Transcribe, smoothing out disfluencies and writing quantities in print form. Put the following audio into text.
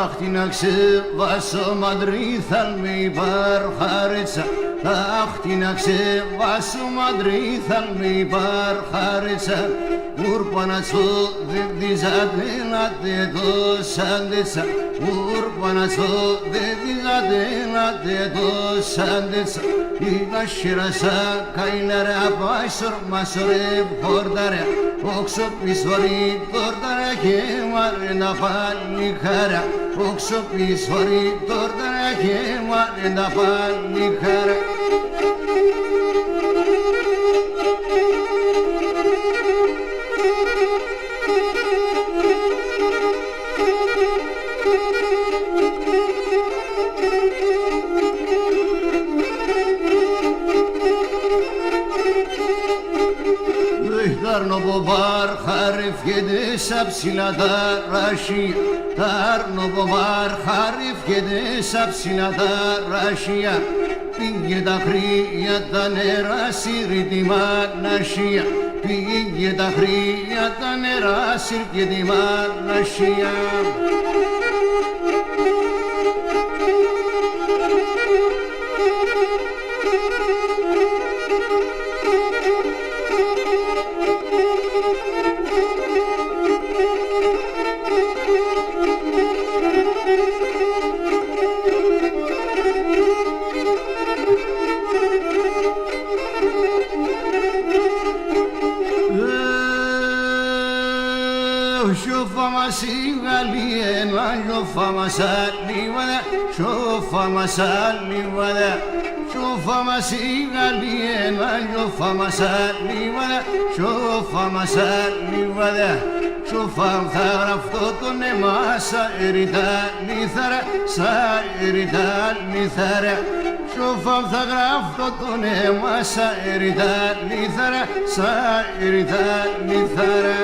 Αχ, τι να ξεβάσω Μαδρί, θα με υπαρχάρετσα. Αχ, τι να ξεβάσω Μαδρί, θα με υπαρχάρετσα. Ουρπανατσο δεν δίζατε να τε δώσαντετσα. Ουρπανατσο δεν δίζατε να τε δώσαντετσα. Είδα σιρασά καίλαρε απάισορ μασορε πόρταρε. Όξο πισβορεί τόρταρε και μαρένα πάλι χαρά. Όξο πισβορεί τόρταρε και μαρένα πάλι χαρά. Τάρνοβοβάρ χαρευκέται σαν ψηλά τα ράσια. Τάρνοβοβάρ χαρευκέται σαν ψηλά τα ράσια. Πήγε τα χρία τα νερά σύρει τη μανασία. Πήγε τα χρία τα νερά σύρει τη μανασία. Σιώφα μας η Γαλλία, σιώφα μας αλίβαδα, σιώφα μας αλίβαδα. Σιώφα μας η Γαλλία, σιώφα μας αλίβαδα, σιώφα μας αλίβαδα. Σιώφα θα γραφτώ τον αίμα σαν ερητά λιθάρα, σαν ερητά λιθάρα. Σιώφα θα γραφτώ τον αίμα σαν ερητά λιθάρα, σαν ερητά λιθάρα.